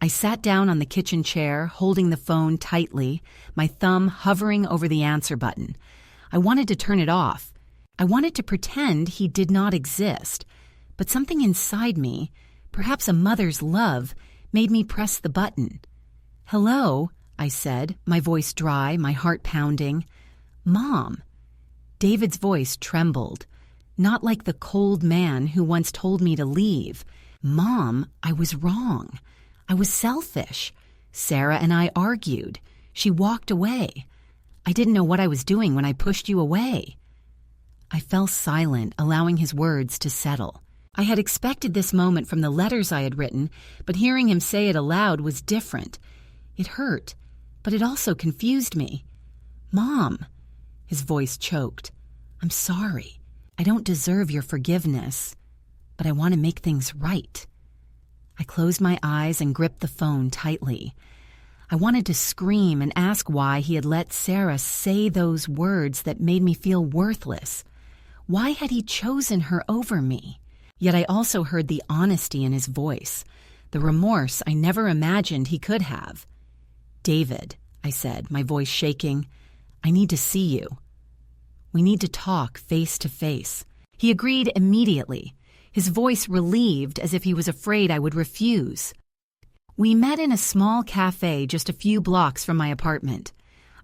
I sat down on the kitchen chair, holding the phone tightly, my thumb hovering over the answer button. I wanted to turn it off. I wanted to pretend he did not exist. But something inside me, perhaps a mother's love, made me press the button. "Hello," I said, my voice dry, my heart pounding. "Mom." David's voice trembled, not like the cold man who once told me to leave. "Mom, I was wrong. I was selfish. Sarah and I argued. She walked away. I didn't know what I was doing when I pushed you away." I fell silent, allowing his words to settle. I had expected this moment from the letters I had written, but hearing him say it aloud was different. It hurt, but it also confused me. "Mom," his voice choked, "I'm sorry. I don't deserve your forgiveness, but I want to make things right." I closed my eyes and gripped the phone tightly. I wanted to scream and ask why he had let Sarah say those words that made me feel worthless. Why had he chosen her over me? Yet I also heard the honesty in his voice, the remorse I never imagined he could have. "David," I said, my voice shaking, "I need to see you. We need to talk face to face." He agreed immediately, his voice relieved as if he was afraid I would refuse. We met in a small cafe just a few blocks from my apartment.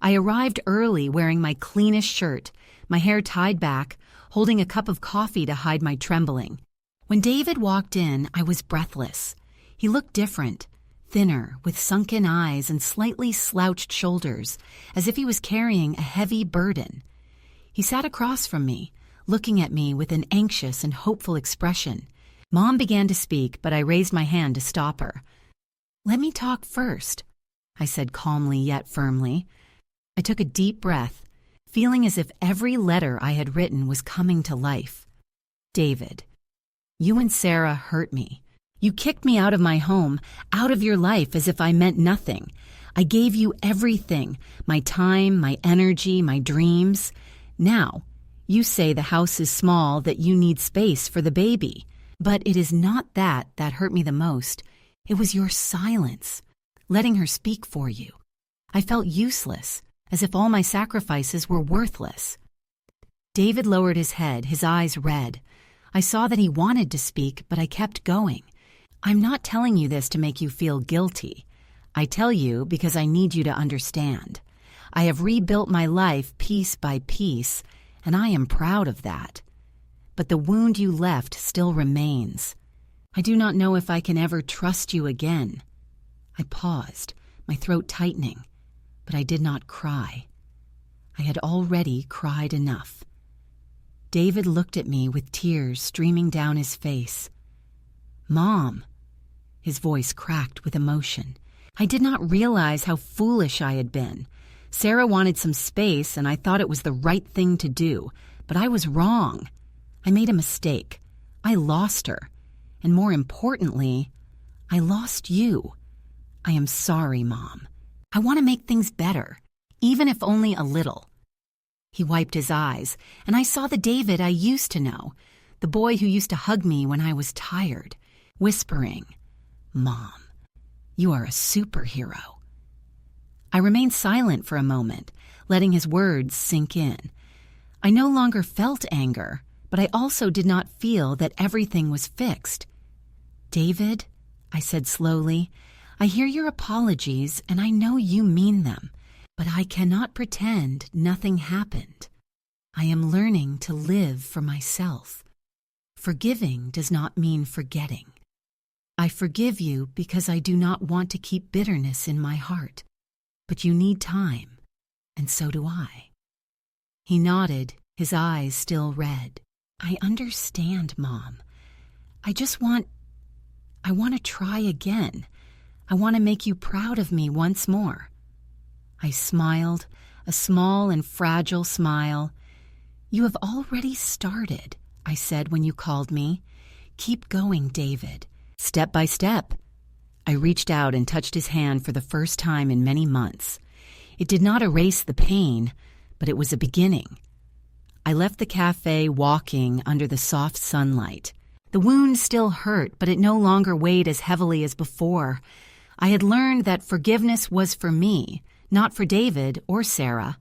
I arrived early wearing my cleanest shirt, my hair tied back, holding a cup of coffee to hide my trembling. When David walked in, I was breathless. He looked different, thinner, with sunken eyes and slightly slouched shoulders, as if he was carrying a heavy burden. He sat across from me, looking at me with an anxious and hopeful expression. Mom began to speak, but I raised my hand to stop her. "Let me talk first," I said calmly yet firmly. I took a deep breath, feeling as if every letter I had written was coming to life. "David, you and Sarah hurt me. You kicked me out of my home, out of your life as if I meant nothing. I gave you everything, my time, my energy, my dreams. Now, you say the house is small, that you need space for the baby. But it is not that hurt me the most. It was your silence, letting her speak for you. I felt useless, as if all my sacrifices were worthless." David lowered his head, his eyes red. I saw that he wanted to speak, but I kept going. "I'm not telling you this to make you feel guilty. I tell you because I need you to understand. I have rebuilt my life piece by piece, and I am proud of that. But the wound you left still remains. I do not know if I can ever trust you again." I paused, my throat tightening, but I did not cry. I had already cried enough. David looked at me with tears streaming down his face. "Mom," his voice cracked with emotion. I did not realize how foolish I had been. Sarah wanted some space, and I thought it was the right thing to do, but I was wrong. I made a mistake. I lost her. And more importantly, I lost you. I am sorry, Mom. I want to make things better, even if only a little." He wiped his eyes, and I saw the David I used to know, the boy who used to hug me when I was tired, whispering, "Mom, you are a superhero." I remained silent for a moment, letting his words sink in. I no longer felt anger, but I also did not feel that everything was fixed. "David," I said slowly, "I hear your apologies and I know you mean them, but I cannot pretend nothing happened. I am learning to live for myself. Forgiving does not mean forgetting. I forgive you because I do not want to keep bitterness in my heart. But you need time, and so do I." He nodded, his eyes still red. "I understand, Mom. I want to try again. I want to make you proud of me once more." I smiled, a small and fragile smile. "You have already started," I said when you called me. "Keep going, David, step by step." I reached out and touched his hand for the first time in many months. It did not erase the pain, but it was a beginning. I left the cafe walking under the soft sunlight. The wound still hurt, but it no longer weighed as heavily as before. I had learned that forgiveness was for me, not for David or Sarah.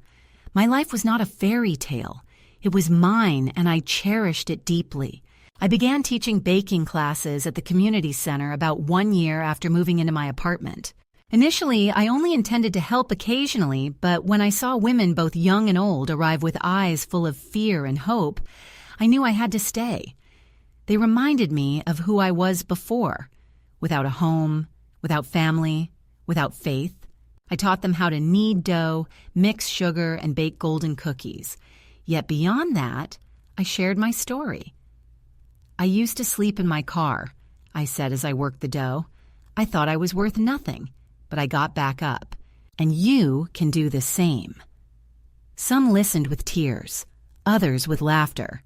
My life was not a fairy tale. It was mine, and I cherished it deeply. I began teaching baking classes at the community center about 1 year after moving into my apartment. Initially, I only intended to help occasionally, but when I saw women both young and old arrive with eyes full of fear and hope, I knew I had to stay. They reminded me of who I was before, without a home, without family, without faith. I taught them how to knead dough, mix sugar, and bake golden cookies. Yet beyond that, I shared my story. "I used to sleep in my car," I said as I worked the dough. "I thought I was worth nothing, but I got back up. And you can do the same." Some listened with tears, others with laughter.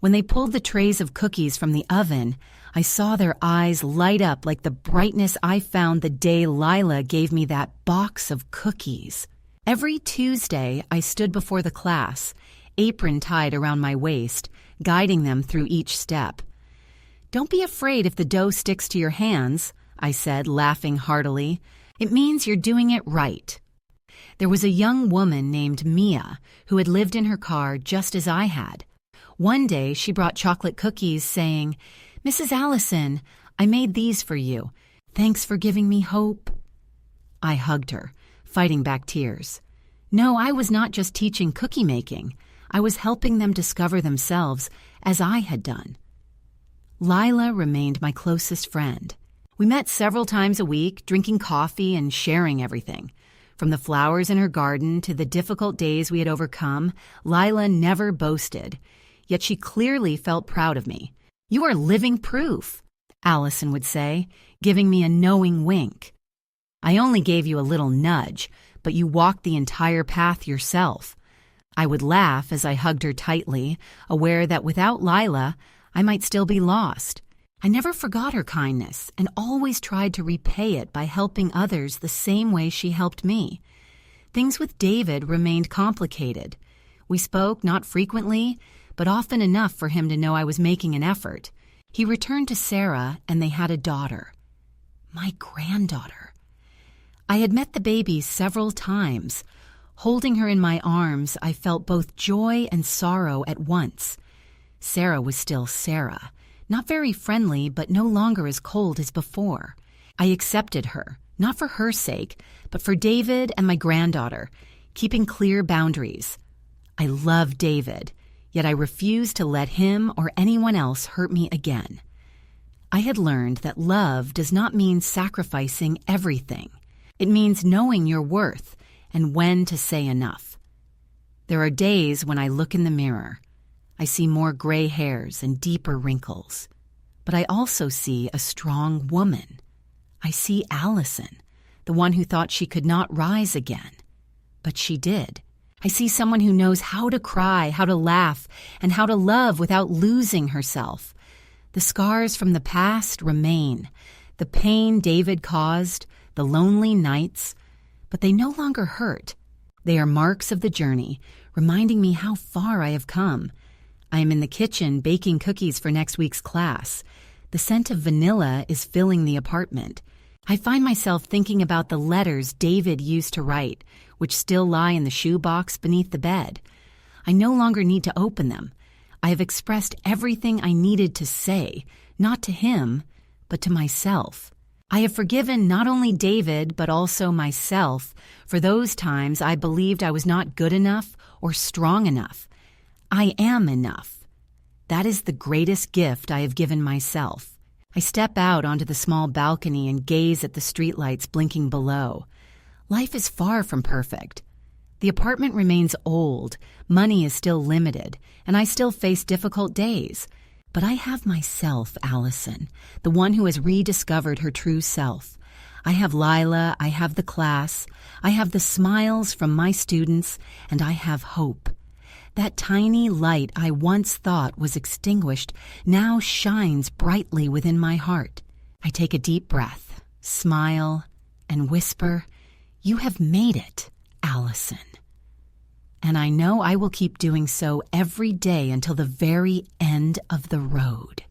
When they pulled the trays of cookies from the oven, I saw their eyes light up like the brightness I found the day Lila gave me that box of cookies. Every Tuesday, I stood before the class, apron tied around my waist, guiding them through each step. "Don't be afraid if the dough sticks to your hands," I said, laughing heartily. "It means you're doing it right." There was a young woman named Mia who had lived in her car just as I had. One day, she brought chocolate cookies, saying, "Mrs. Allison, I made these for you. Thanks for giving me hope." I hugged her, fighting back tears. No, I was not just teaching cookie making. I was helping them discover themselves, as I had done. Lila remained my closest friend. We met several times a week, drinking coffee and sharing everything. From the flowers in her garden to the difficult days we had overcome, Lila never boasted. Yet she clearly felt proud of me. "You are living proof," Allison would say, giving me a knowing wink. "I only gave you a little nudge, but you walked the entire path yourself." I would laugh as I hugged her tightly, aware that without Lila, I might still be lost. I never forgot her kindness and always tried to repay it by helping others the same way she helped me. Things with David remained complicated. We spoke not frequently, but often enough for him to know I was making an effort. He returned to Sarah, and they had a daughter. My granddaughter. I had met the baby several times. Holding her in my arms, I felt both joy and sorrow at once. Sarah was still Sarah, not very friendly, but no longer as cold as before. I accepted her, not for her sake, but for David and my granddaughter, keeping clear boundaries. I loved David, yet I refused to let him or anyone else hurt me again. I had learned that love does not mean sacrificing everything. It means knowing your worth and when to say enough. There are days when I look in the mirror. I see more gray hairs and deeper wrinkles. But I also see a strong woman. I see Allison, the one who thought she could not rise again. But she did. I see someone who knows how to cry, how to laugh, and how to love without losing herself. The scars from the past remain, the pain David caused, the lonely nights, but they no longer hurt. They are marks of the journey, reminding me how far I have come. I am in the kitchen baking cookies for next week's class. The scent of vanilla is filling the apartment. I find myself thinking about the letters David used to write, which still lie in the shoebox beneath the bed. I no longer need to open them. I have expressed everything I needed to say, not to him, but to myself. I have forgiven not only David, but also myself for those times I believed I was not good enough or strong enough. I am enough. That is the greatest gift I have given myself. I step out onto the small balcony and gaze at the streetlights blinking below. Life is far from perfect. The apartment remains old, money is still limited, and I still face difficult days. But I have myself, Allison, the one who has rediscovered her true self. I have Lila, I have the class, I have the smiles from my students, and I have hope. That tiny light I once thought was extinguished now shines brightly within my heart. I take a deep breath, smile, and whisper, "You have made it, Allison." And I know I will keep doing so every day until the very end of the road.